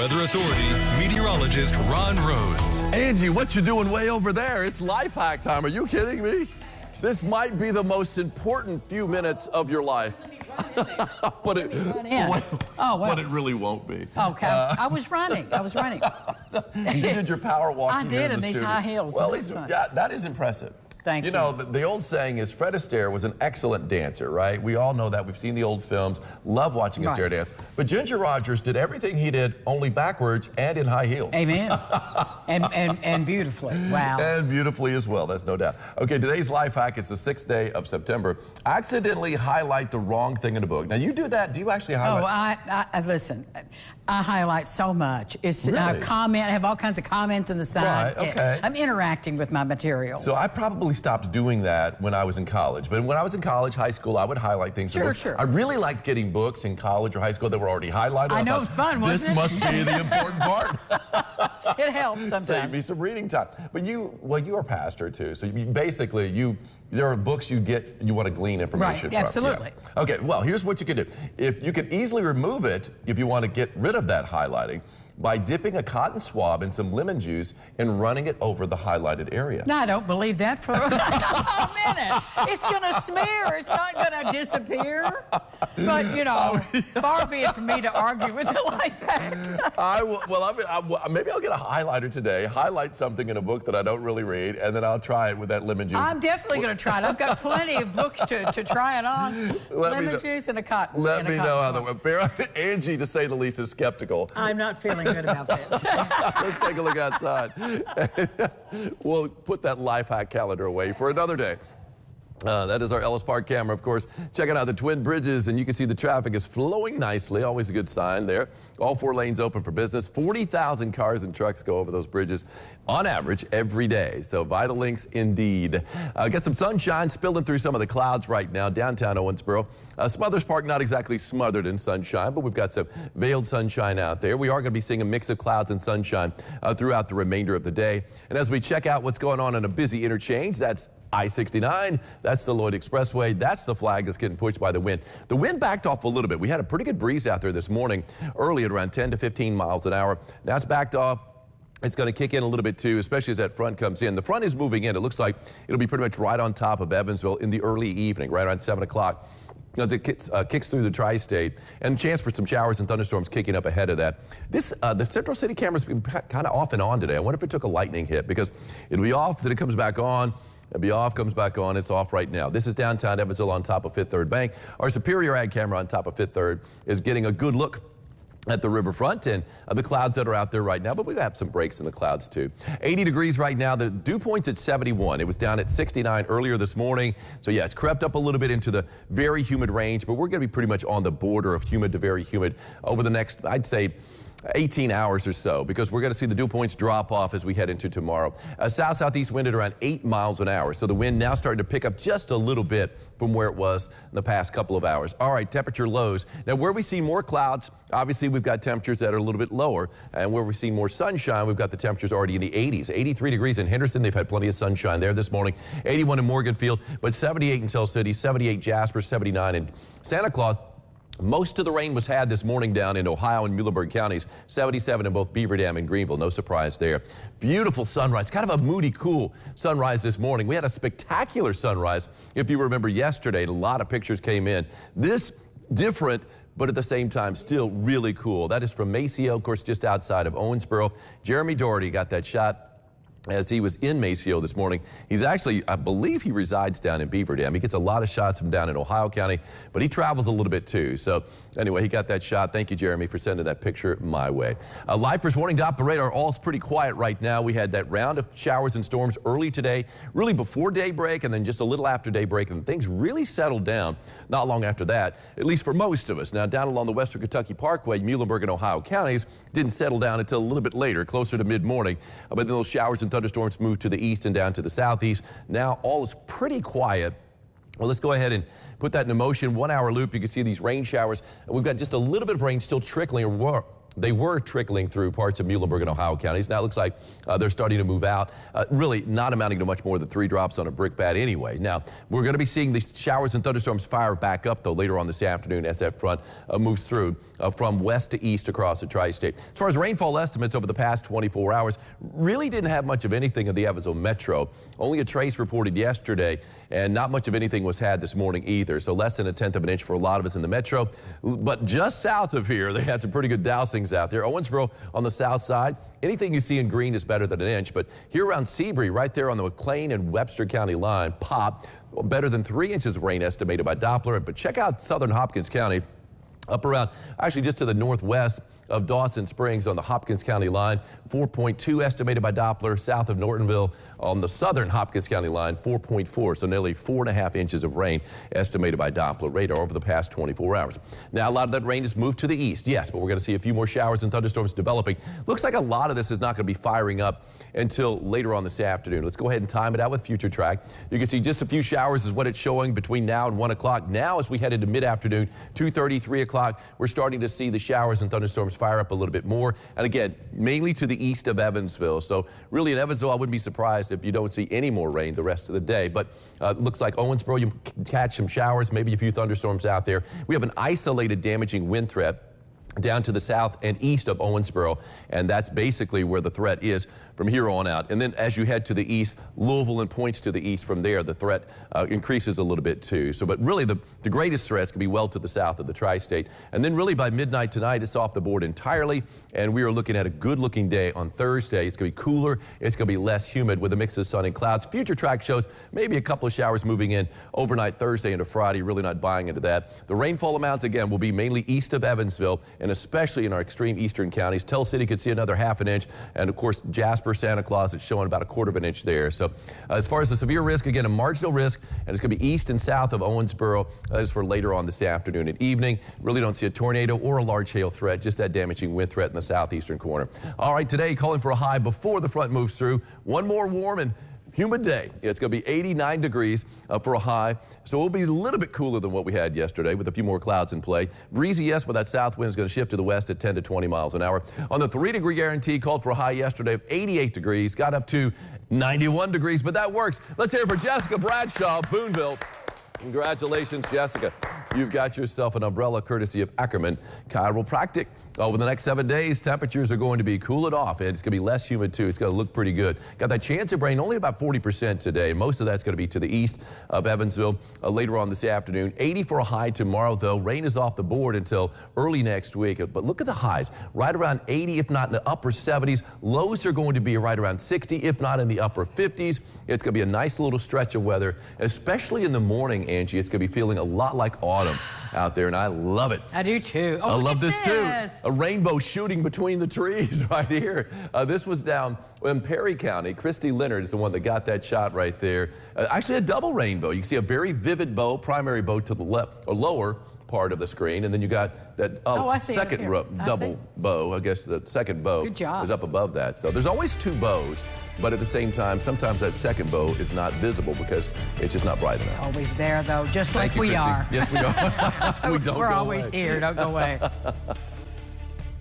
Weather Authority meteorologist Ron Rhodes. Angie, what you doing way over there? It's life hack time. Are you kidding me? This might be the most important few minutes of your life. but it really won't be. Okay, I was running. You did your power walking. I did in these high heels. Well, that is impressive. Thank you. You know, the old saying is Fred Astaire was an excellent dancer, right? We all know that. We've seen the old films. Love watching Astaire dance. But Ginger Rogers did everything he did, only backwards and in high heels. Amen. and beautifully. Wow. And beautifully as well, that's no doubt. Okay, today's life hack is the 6th day of September. Accidentally highlight the wrong thing in a book. Now, you do that. Do you actually highlight? Oh, I listen. I highlight so much. It's really? Comment. I have all kinds of comments on the side. Right, okay. I'm interacting with my material. So I probably stopped doing that when I was in college. But when I was in college, high school, I would highlight things. Sure. I really liked getting books in college or high school that were already highlighted. I know, it's fun, wasn't it? This must be the important part. It helps sometimes. Save me some reading time. But you are a pastor too. So basically, there are books you want to glean information from. Absolutely. Yeah. Okay, well, here's what you can do. If you could easily remove it, if you want to get rid of that highlighting, by dipping a cotton swab in some lemon juice and running it over the highlighted area. No, I don't believe that for a minute. It's going to smear. It's not going to disappear. But, you know, far be it from me to argue with it like that. Maybe I'll get a highlighter today, highlight something in a book that I don't really read, and then I'll try it with that lemon juice. I'm definitely going to try it. I've got plenty of books to try it on. Lemon juice and a cotton. Let me know how that went. Angie, to say the least, is skeptical. I'm not feeling good about this. Let's take a look outside. We'll put that life hack calendar away for another day. That is our Ellis Park camera, of course. Checking out the Twin Bridges, and you can see the traffic is flowing nicely. Always a good sign there. All 4 lanes open for business. 40,000 cars and trucks go over those bridges on average every day. So vital links indeed. Got some sunshine spilling through some of the clouds right now downtown Owensboro. Smothers Park not exactly smothered in sunshine, but we've got some veiled sunshine out there. We are going to be seeing a mix of clouds and sunshine throughout the remainder of the day. And as we check out what's going on in a busy interchange, that's I-69, that's the Lloyd Expressway. That's the flag that's getting pushed by the wind. The wind backed off a little bit. We had a pretty good breeze out there this morning, early at around 10 to 15 miles an hour. Now it's backed off. It's going to kick in a little bit too, especially as that front comes in. The front is moving in. It looks like it'll be pretty much right on top of Evansville in the early evening, right around 7 o'clock. As it kicks through the tri-state, and chance for some showers and thunderstorms kicking up ahead of that. The Central City camera's been kind of off and on today. I wonder if it took a lightning hit, because it'll be off, then it comes back on. It'll be off, comes back on. It's off right now. This is downtown Evansville on top of Fifth Third Bank. Our Superior Ag camera on top of Fifth Third is getting a good look at the riverfront and the clouds that are out there right now, but we have some breaks in the clouds too. 80 degrees right now. The dew point's at 71. It was down at 69 earlier this morning. So yeah, it's crept up a little bit into the very humid range, but we're going to be pretty much on the border of humid to very humid over the next, I'd say, 18 hours or so, because we're going to see the dew points drop off as we head into tomorrow. South-southeast wind at around 8 miles an hour. So the wind now starting to pick up just a little bit from where it was in the past couple of hours. All right, temperature lows. Now, where we see more clouds, obviously we've got temperatures that are a little bit lower. And where we see more sunshine, we've got the temperatures already in the 80s. 83 degrees in Henderson. They've had plenty of sunshine there this morning. 81 in Morganfield, but 78 in Tell City, 78 Jasper, 79 in Santa Claus. Most of the rain was had this morning down in Ohio and Muhlenberg counties, 77 in both Beaver Dam and Greenville. No surprise there. Beautiful sunrise, kind of a moody, cool sunrise this morning. We had a spectacular sunrise. If you remember yesterday, a lot of pictures came in. This different, but at the same time, still really cool. That is from Maceo, of course, just outside of Owensboro. Jeremy Doherty got that shot as he was in Maceo this morning. He's actually, I believe he resides down in Beaver Dam. He gets a lot of shots from down in Ohio County, but he travels a little bit too. So anyway, he got that shot. Thank you, Jeremy, for sending that picture my way. Lifers warning to operate are all pretty quiet right now. We had that round of showers and storms early today, really before daybreak, and then just a little after daybreak, and things really settled down not long after that, at least for most of us. Now, down along the Western Kentucky Parkway, Muhlenberg and Ohio counties didn't settle down until a little bit later, closer to mid-morning, but then those showers and thunderstorms moved to the east and down to the southeast. Now all is pretty quiet. Well, let's go ahead and put that into motion. 1 hour loop. You can see these rain showers. We've got just a little bit of rain still trickling They were trickling through parts of Muhlenberg and Ohio counties. Now it looks like they're starting to move out, really not amounting to much more than 3 drops on a brick bat anyway. Now, we're going to be seeing the showers and thunderstorms fire back up, though, later on this afternoon as that front moves through from west to east across the tri-state. As far as rainfall estimates over the past 24 hours, really didn't have much of anything in the Evansville metro. Only a trace reported yesterday, and not much of anything was had this morning either. So less than 1/10 of an inch for a lot of us in the metro. But just south of here, they had some pretty good dousings out there. Owensboro on the south side, anything you see in green is better than 1 inch. But here around Seabury, right there on the McLean and Webster County line, pop, better than 3 inches of rain estimated by Doppler. But check out southern Hopkins County, up around, actually just to the northwest of Dawson Springs on the Hopkins County line, 4.2 estimated by Doppler. South of Nortonville on the southern Hopkins County line, 4.4, so nearly 4.5 inches of rain estimated by Doppler radar over the past 24 hours. Now, a lot of that rain has moved to the east, yes, but we're going to see a few more showers and thunderstorms developing. Looks like a lot of this is not going to be firing up until later on this afternoon. Let's go ahead and time it out with Future Track. You can see just a few showers is what it's showing between now and 1 o'clock. Now, as we head into mid-afternoon, 2:30, 3 o'clock, we're starting to see the showers and thunderstorms fire up a little bit more. And again, mainly to the east of Evansville. So really in Evansville, I wouldn't be surprised if you don't see any more rain the rest of the day. But looks like Owensboro, you can catch some showers, maybe a few thunderstorms out there. We have an isolated damaging wind threat down to the south and east of Owensboro, and that's basically where the threat is from here on out. And then as you head to the east, Louisville and points to the east from there, the threat increases a little bit too. So, but really the greatest threats can be well to the south of the tri-state. And then really by midnight tonight, it's off the board entirely, and we are looking at a good-looking day on Thursday. It's going to be cooler, it's going to be less humid with a mix of sun and clouds. Future Track shows maybe a couple of showers moving in overnight Thursday into Friday, really not buying into that. The rainfall amounts, again, will be mainly east of Evansville, and especially in our extreme eastern counties. Tell City could see another ½ an inch, and of course Jasper, Santa Claus, it's showing about a ¼ of an inch there. So as far as the severe risk, again, a marginal risk, and it's going to be east and south of Owensboro. That is for later on this afternoon and evening. Really don't see a tornado or a large hail threat, just that damaging wind threat in the southeastern corner. All right, today calling for a high before the front moves through. One more warm and humid day. It's going to be 89 degrees for a high, so it'll be a little bit cooler than what we had yesterday with a few more clouds in play. Breezy, yes, but that south wind is going to shift to the west at 10 to 20 miles an hour. On the 3-degree guarantee, called for a high yesterday of 88 degrees, got up to 91 degrees, but that works. Let's hear it for Jessica Bradshaw, Boonville. Congratulations, Jessica. You've got yourself an umbrella courtesy of Ackerman Chiropractic. Over the next 7 days, temperatures are going to be cooling off, and it's going to be less humid, too. It's going to look pretty good. Got that chance of rain, only about 40% today. Most of that's going to be to the east of Evansville later on this afternoon. 80 for a high tomorrow, though. Rain is off the board until early next week. But look at the highs, right around 80, if not in the upper 70s. Lows are going to be right around 60, if not in the upper 50s. It's going to be a nice little stretch of weather, especially in the morning, Angie. It's going to be feeling a lot like autumn out there, and I love it. I do too. Oh, I love this too. this. A rainbow shooting between the trees right here. This was down in Perry County. Christy Leonard is the one that got that shot right there. Actually a double rainbow. You can see a very vivid bow, primary bow to the left or lower part of the screen, and then you got that second double bow. I guess the second bow is up above that. So there's always 2 bows, but at the same time, sometimes that second bow is not visible because it's just not bright enough. It's always there, though, just like we are. Yes, we are. We're always here. Don't go away.